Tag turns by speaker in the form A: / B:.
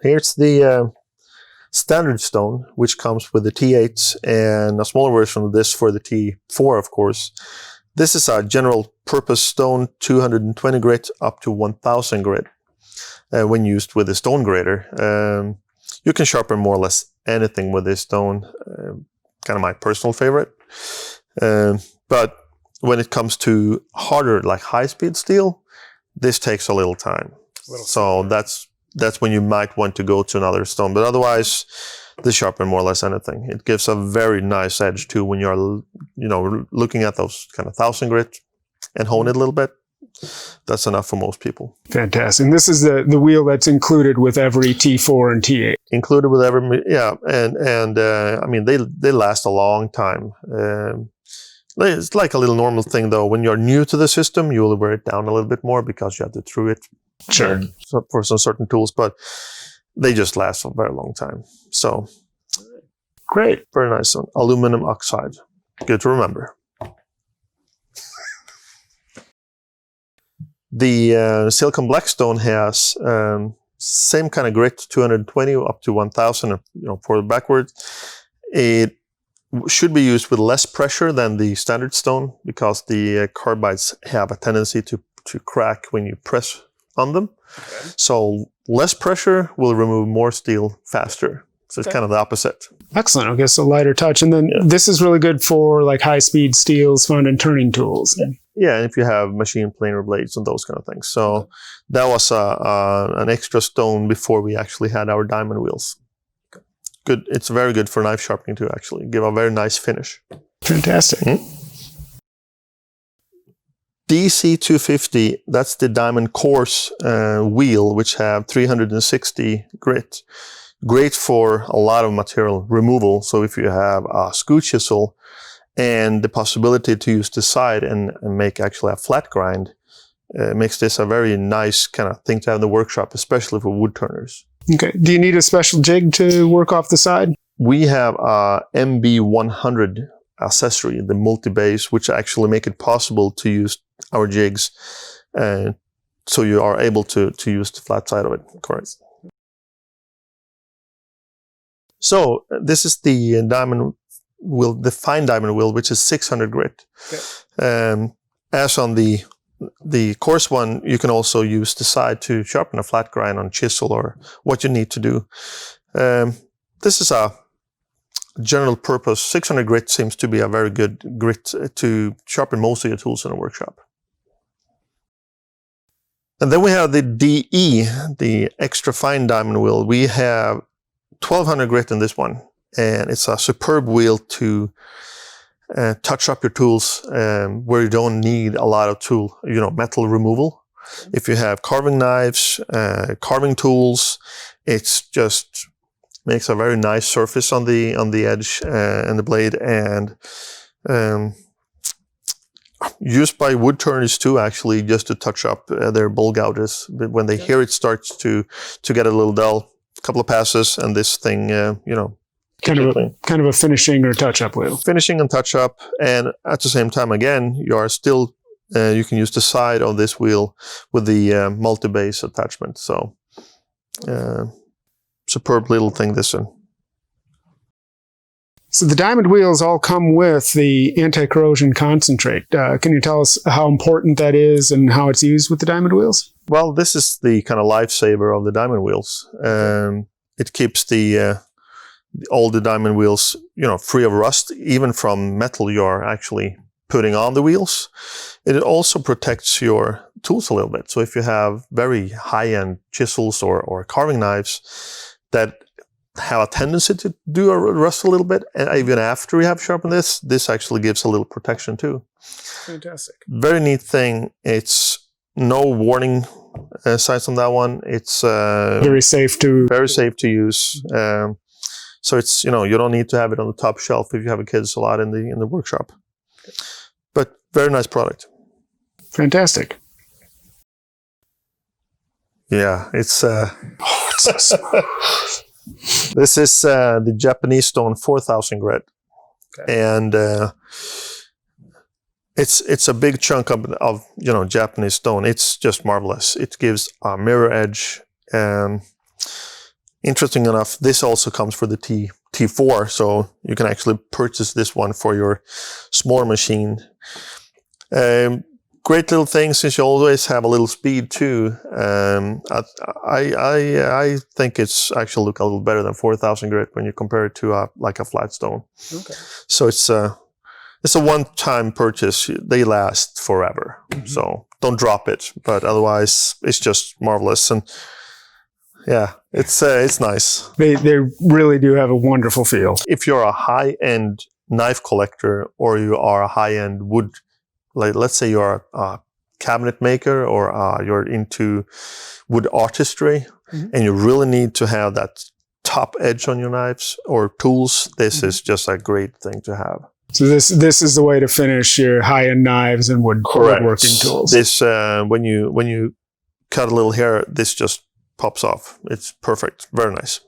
A: Here's the standard stone, which comes with the T8 and a smaller version of this for the T4, of course. This is a general purpose stone, 220 grit up to 1000 grit when used with a stone grater. You can sharpen more or less anything with this stone, kind of my personal favorite. But when it comes to harder, like high-speed steel, this takes a little time. So that's when you might want to go to another stone. But otherwise, this sharpen more or less anything. It gives a very nice edge too when you're, looking at those kind of 1000 grit and hone it a little bit. That's enough for most people.
B: Fantastic. And this is the wheel that's included with every T4 and T8.
A: Included with every, yeah. And I mean, they last a long time. It's like a little normal thing though. When you're new to the system, you will wear it down a little bit more because you have to through it.
B: Sure.
A: For some certain tools, but they just last a very long time. So
B: great.
A: Very nice one. Aluminum oxide. Good to remember. The silicon black stone has same kind of grit, 220 up to 1000, for the backward. It should be used with less pressure than the standard stone because the carbides have a tendency to crack when you press on them. Okay. So less pressure will remove more steel faster. So it's kind of the opposite.
B: Excellent. Okay, so lighter touch. And then this is really good for like high-speed steels found in turning tools.
A: Yeah, and if you have machine planer blades and those kind of things. So that was an extra stone before we actually had our diamond wheels. Good. It's very good for knife sharpening too, actually. Give a very nice finish.
B: Fantastic.
A: Mm-hmm. DC250, that's the diamond coarse wheel, which have 360 grit. Great for a lot of material removal. So if you have a scoop chisel and the possibility to use the side and make actually a flat grind, makes this a very nice kind of thing to have in the workshop, especially for wood turners.
B: Okay. Do you need a special jig to work off the side?
A: We have a MB100 accessory, the multi-base, which actually make it possible to use our jigs, so you are able to use the flat side of it. Correct. So this is the diamond wheel, the fine diamond wheel, which is 600 grit. Okay. As on the coarse one, you can also use the side to sharpen a flat grind on chisel or what you need to do. This is a general purpose. 600 grit seems to be a very good grit to sharpen most of your tools in a workshop. And then we have the DE, the extra fine diamond wheel. We have 1200 grit in this one, and it's a superb wheel to touch up your tools where you don't need a lot of metal removal. If you have carving knives, carving tools, it's just makes a very nice surface on the edge and the blade, and used by wood turners too, actually, just to touch up their bowl gouges. When they hear it starts to get a little dull, a couple of passes, and this thing,
B: kind of a finishing or touch-up wheel.
A: Finishing and touch-up, and at the same time, again, you are still, you can use the side of this wheel with the multi-base attachment. So, superb little thing, this one.
B: So the diamond wheels all come with the anti-corrosion concentrate. Can you tell us how important that is and how it's used with the diamond wheels?
A: Well, this is the kind of lifesaver of the diamond wheels. It keeps all the diamond wheels, free of rust, even from metal you're actually putting on the wheels. It also protects your tools a little bit. So if you have very high-end chisels or carving knives that have a tendency to do a rust a little bit, and even after we have sharpened this actually gives a little protection too.
B: Fantastic.
A: Very neat thing. It's no warning signs on that one. It's
B: very safe to
A: use. So it's, you don't need to have it on the top shelf if you have a kids a lot in the workshop. But very nice product.
B: Fantastic.
A: Yeah, it's
B: so smooth.
A: This is the Japanese stone 4000 grit. Okay. And it's a big chunk of Japanese stone. It's just marvelous. It gives a mirror edge. Interesting enough, this also comes for the T4, so you can actually purchase this one for your smaller machine. Great little thing, since you always have a little speed too. I think it's actually look a little better than 4000 grit when you compare it to like a flat stone.
B: Okay.
A: So it's a one-time purchase. They last forever.
B: Mm-hmm.
A: So don't drop it. But otherwise, it's just marvelous. And yeah, it's nice.
B: They really do have a wonderful feel.
A: If you're a high-end knife collector, or you are a high-end wood, like let's say you're a cabinet maker, or you're into wood artistry, and you really need to have that top edge on your knives or tools, this is just a great thing to have.
B: So this is the way to finish your high-end knives and woodworking tools.
A: This when you cut a little hair, this just pops off. It's perfect. Very nice.